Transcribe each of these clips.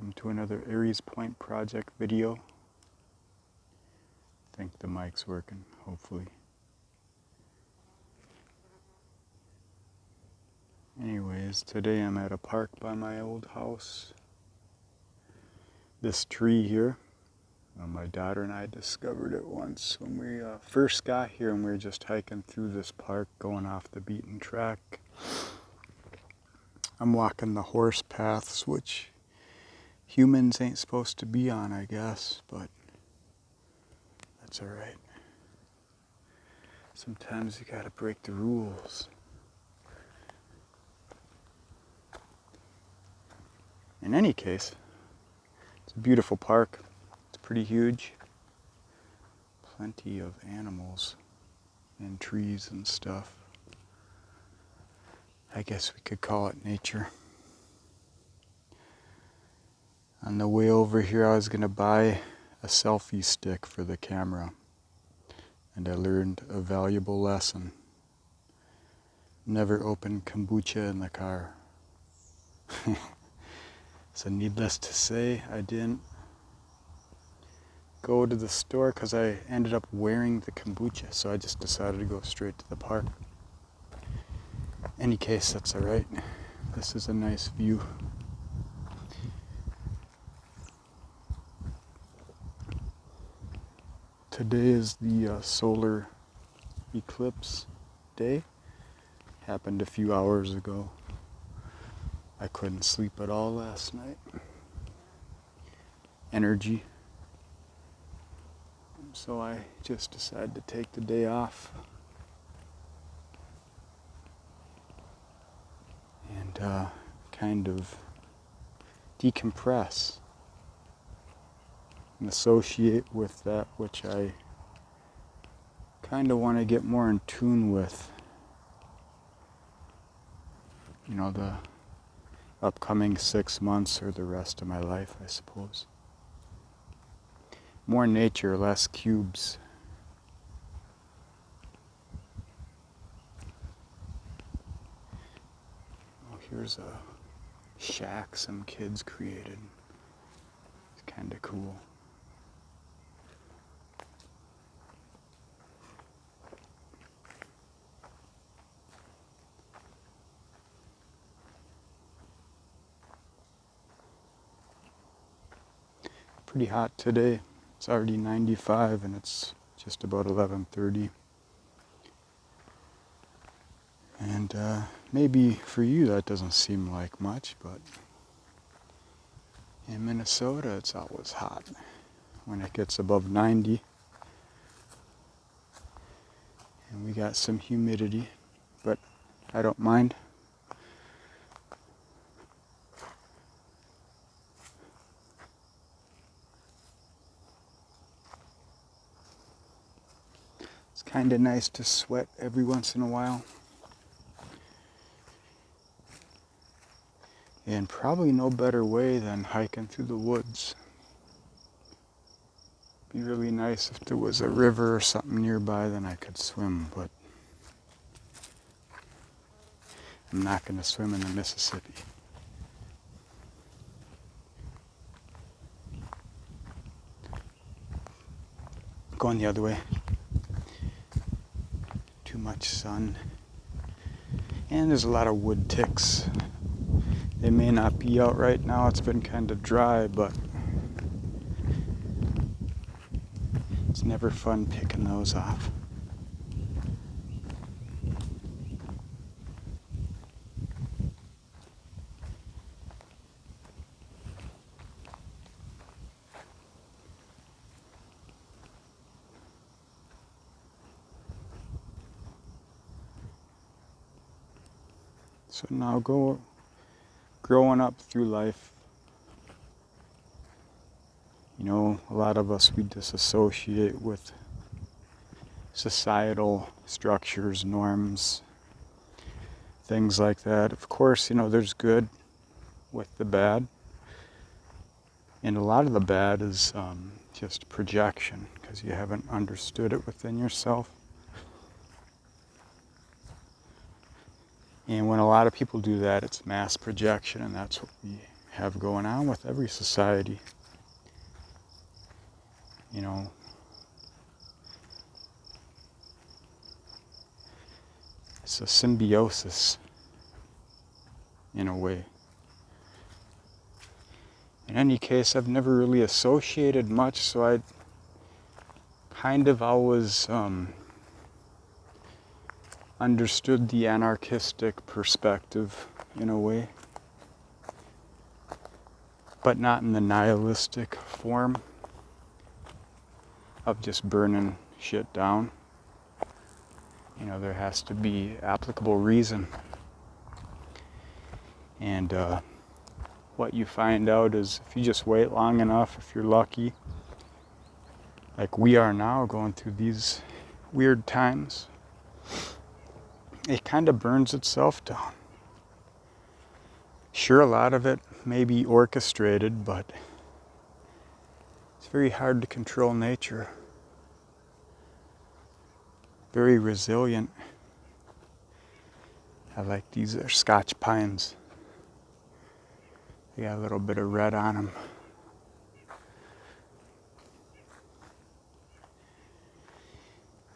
welcome to another Aries Point Project video. I think the mic's working, hopefully. Anyways, today I'm at a park by my old house. This tree here, my daughter and I discovered it once when we first got here, and we were just hiking through this park, going off the beaten track. I'm walking the horse paths, which humans ain't supposed to be on, I guess, but that's all right. Sometimes you gotta break the rules. In any case, it's a beautiful park. It's pretty huge. Plenty of animals and trees and stuff. I guess we could call it nature. On the way over here, I was gonna buy a selfie stick for the camera, and I learned a valuable lesson. Never open kombucha in the car. So needless to say, I didn't go to the store because I ended up wearing the kombucha, so I just decided to go straight to the park. Any case, that's all right. This is a nice view. Today is the solar eclipse day. Happened a few hours ago. I couldn't sleep at all last night. Energy. So I just decided to take the day off. And kind of decompress and associate with that which I kind of want to get more in tune with. You know, the upcoming 6 months or the rest of my life, I suppose. More nature, less cubes. Oh, here's a shack some kids created. It's kind of cool. Pretty hot today. It's already 95 and it's just about 11:30. And maybe for you that doesn't seem like much, but in Minnesota it's always hot when it gets above 90. And we got some humidity, but I don't mind. It's kind of nice to sweat every once in a while. And probably no better way than hiking through the woods. Be really nice if there was a river or something nearby, then I could swim, but I'm not going to swim in the Mississippi. Going the other way. Too much sun. And there's a lot of wood ticks. They may not be out right now, it's been kind of dry, but it's never fun picking those off. So now growing up through life, you know, a lot of us, we disassociate with societal structures, norms, things like that. Of course, you know, there's good with the bad. And a lot of the bad is just projection, because you haven't understood it within yourself. And when a lot of people do that, it's mass projection, and that's what we have going on with every society. You know, it's a symbiosis in a way. In any case, I've never really associated much, so I kind of always understood the anarchistic perspective in a way, but not in the nihilistic form of just burning shit down. You know, there has to be applicable reason. And what you find out is if you just wait long enough, if you're lucky, like we are now going through these weird times, it kind of burns itself down. Sure, a lot of it may be orchestrated, but it's very hard to control nature. Very resilient. I like these are Scotch pines. They got a little bit of red on them.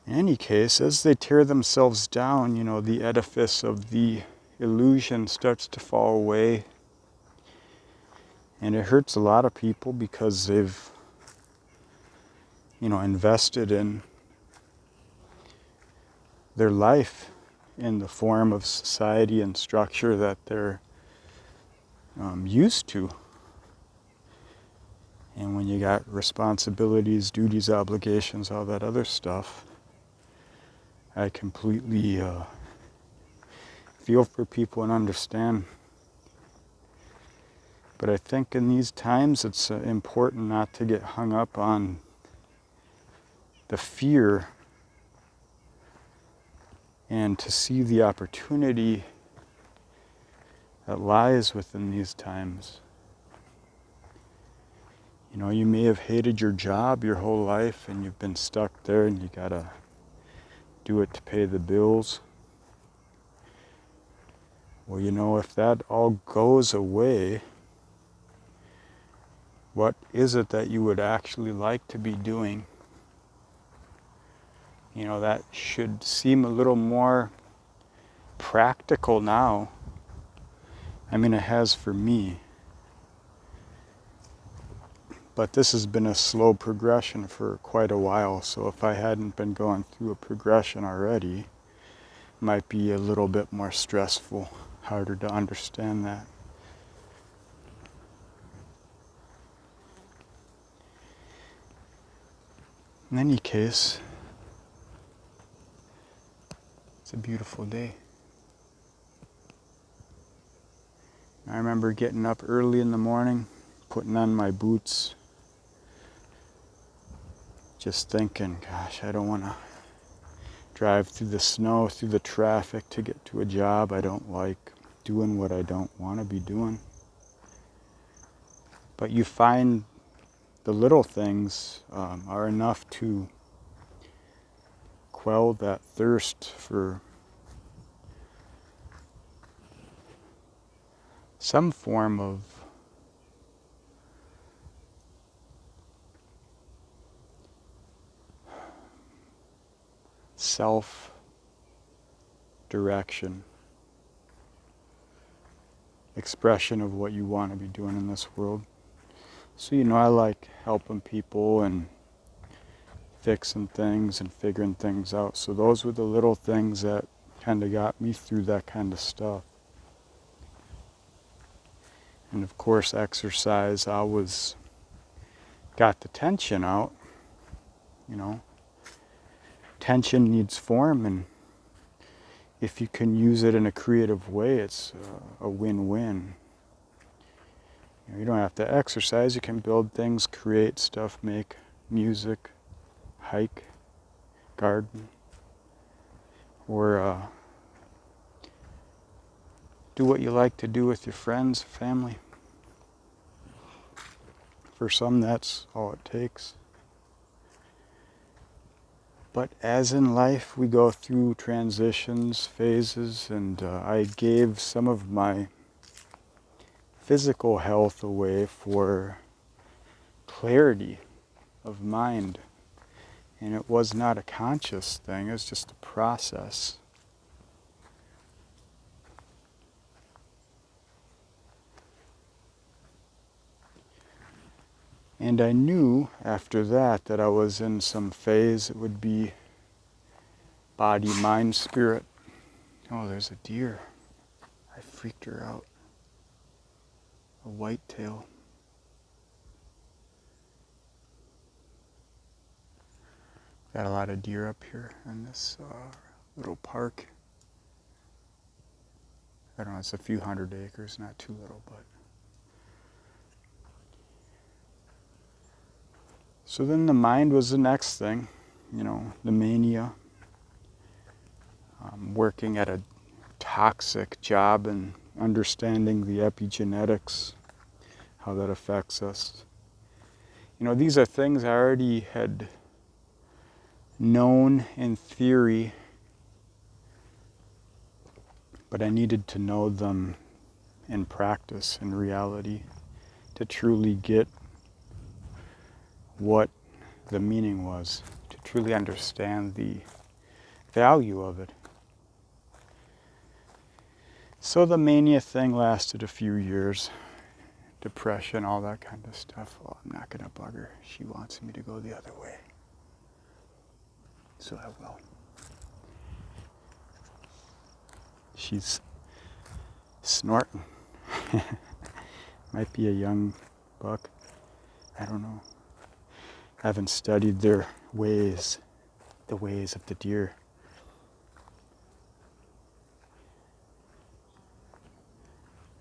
In any case, as they tear themselves down, you know, the edifice of the illusion starts to fall away. And it hurts a lot of people because they've, you know, invested in their life in the form of society and structure that they're used to. And when you got responsibilities, duties, obligations, all that other stuff, I completely feel for people and understand. But I think in these times it's important not to get hung up on the fear and to see the opportunity that lies within these times. You know, you may have hated your job your whole life and you've been stuck there and you gotta do it to pay the bills. Well, you know, if that all goes away, what is it that you would actually like to be doing? You know, that should seem a little more practical now. I mean, it has for me. But this has been a slow progression for quite a while, so if I hadn't been going through a progression already, it might be a little bit more stressful, harder to understand that. In any case, it's a beautiful day. I remember getting up early in the morning, putting on my boots, just thinking, gosh, I don't want to drive through the snow, through the traffic to get to a job. I don't like doing what I don't want to be doing. But you find the little things are enough to quell that thirst for some form of self-direction, expression of what you want to be doing in this world. So, you know, I like helping people and fixing things and figuring things out. So those were the little things that kind of got me through that kind of stuff. And of course, exercise always got the tension out, you know. Tension needs form, and if you can use it in a creative way, it's a win-win. You know, you don't have to exercise, you can build things, create stuff, make music, hike, garden, or do what you like to do with your friends, family. For some, that's all it takes. But as in life, we go through transitions, phases, and I gave some of my physical health away for clarity of mind. And it was not a conscious thing, it was just a process. And I knew after that I was in some phase it would be body, mind, spirit. Oh, there's a deer. I freaked her out. A whitetail. Got a lot of deer up here in this little park. I don't know, it's a few hundred acres, not too little, but. So then the mind was the next thing, the mania. Working at a toxic job and understanding the epigenetics, how that affects us. These are things I already had known in theory, but I needed to know them in practice, in reality, to truly get what the meaning was, to truly understand the value of it. So the mania thing lasted a few years. Depression, all that kind of stuff. Well, I'm not going to bug her. She wants me to go the other way. So I will. She's snorting. Might be a young buck. I don't know. I haven't studied their ways, the ways of the deer.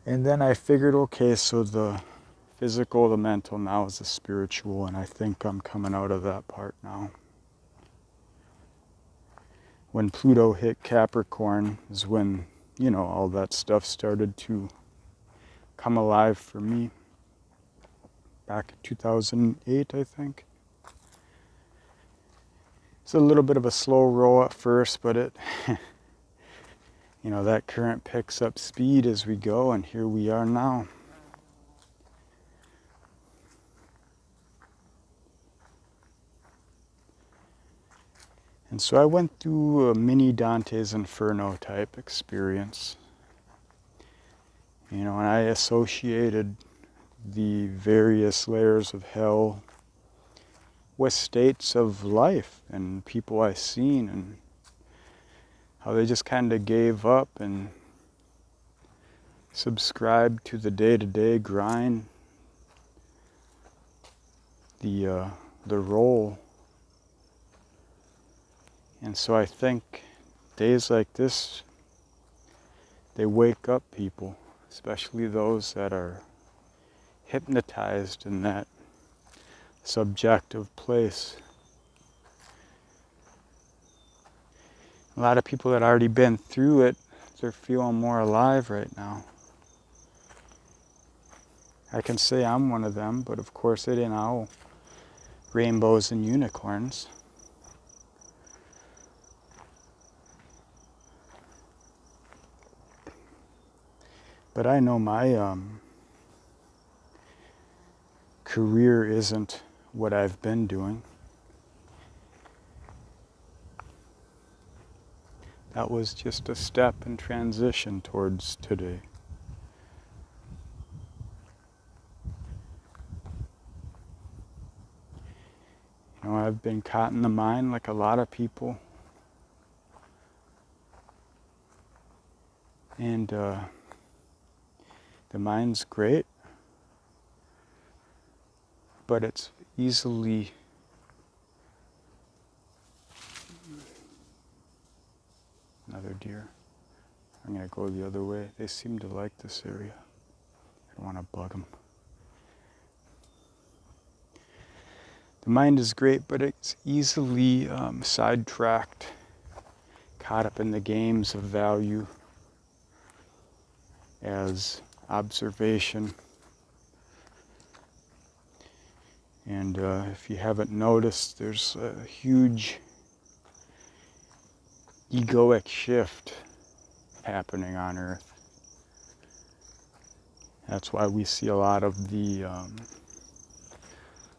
And then I figured, okay, so the physical, the mental, now is the spiritual, and I think I'm coming out of that part now. When Pluto hit Capricorn is when, all that stuff started to come alive for me. Back in 2008, I think. It's a little bit of a slow roll at first, but it, that current picks up speed as we go, and here we are now. And so I went through a mini Dante's Inferno type experience. And I associated the various layers of hell with states of life and people I've seen, and how they just kind of gave up and subscribed to the day-to-day grind, the role. And so I think days like this, they wake up people, especially those that are hypnotized in that subjective place. A lot of people that already been through it, they're feeling more alive right now. I can say I'm one of them, but of course it ain't all rainbows and unicorns. But I know my career isn't what I've been doing. That was just a step in transition towards today. I've been caught in the mind like a lot of people. And the mind's great, but it's easily another deer. I'm going to go the other way. They seem to like this area. I don't want to bug them. The mind is great, but it's easily sidetracked, caught up in the games of value as observation. And if you haven't noticed, there's a huge egoic shift happening on Earth. That's why we see a lot of the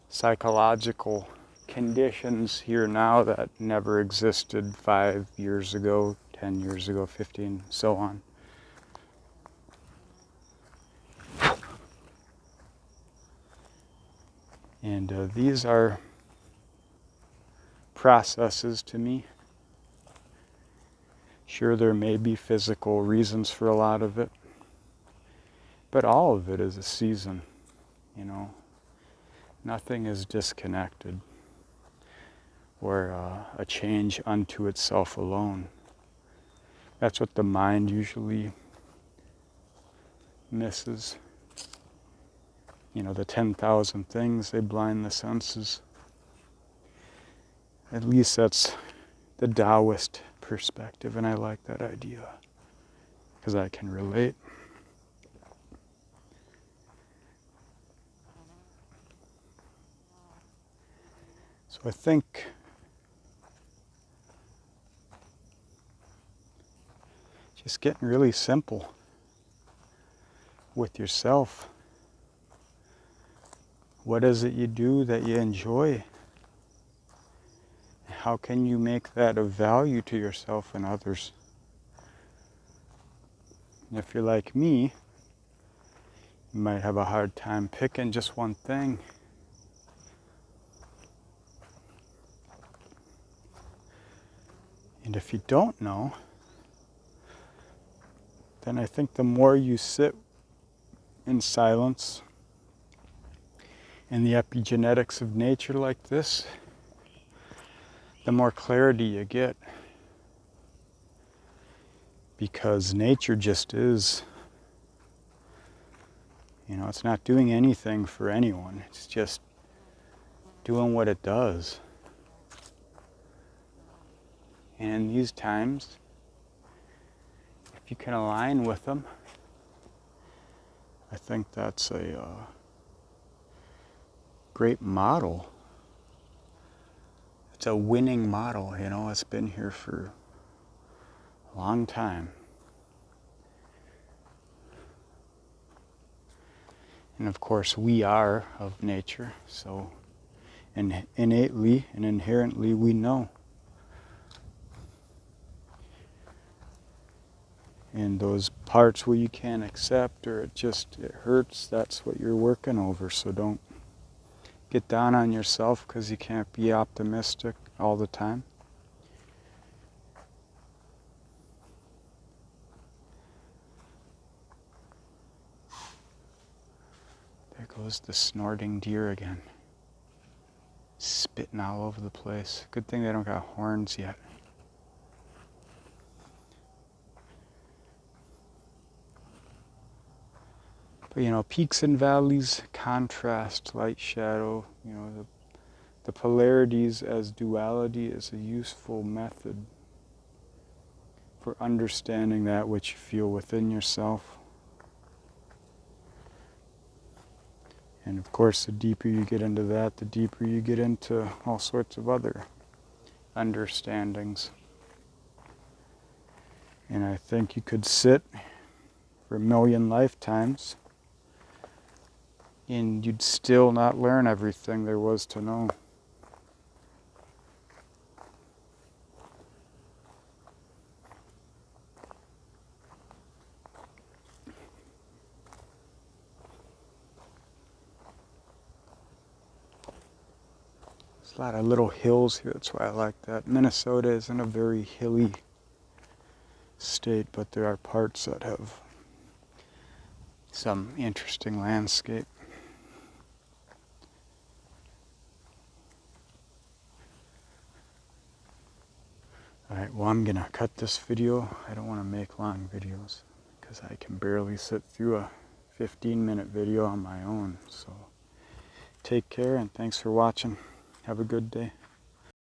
psychological conditions here now that never existed 5 years ago, 10 years ago, 15, so on. And these are processes to me. Sure, there may be physical reasons for a lot of it, but all of it is a season, you know. Nothing is disconnected or a change unto itself alone. That's what the mind usually misses. You know, the 10,000 things, they blind the senses. At least that's the Taoist perspective, and I like that idea because I can relate. So I think just getting really simple with yourself. What is it you do that you enjoy? How can you make that of value to yourself and others? And if you're like me, you might have a hard time picking just one thing. And if you don't know, then I think the more you sit in silence in the epigenetics of nature like this, the more clarity you get. Because nature just is. You know, it's not doing anything for anyone. It's just doing what it does. And in these times, if you can align with them, I think that's a great model. It's a winning model, you know. It's been here for a long time. And of course, we are of nature, so innately and inherently we know. And those parts where you can't accept or it hurts, that's what you're working over. So don't get down on yourself because you can't be optimistic all the time. There goes the snorting deer again. Spitting all over the place. Good thing they don't got horns yet. But you know, peaks and valleys, contrast, light, shadow, you know, the polarities as duality is a useful method for understanding that which you feel within yourself. And of course, the deeper you get into that, the deeper you get into all sorts of other understandings. And I think you could sit for 1,000,000 lifetimes and you'd still not learn everything there was to know. There's a lot of little hills here, that's why I like that. Minnesota isn't a very hilly state, but there are parts that have some interesting landscape. Alright, well, I'm gonna cut this video. I don't want to make long videos because I can barely sit through a 15-minute video on my own. So take care and thanks for watching. Have a good day.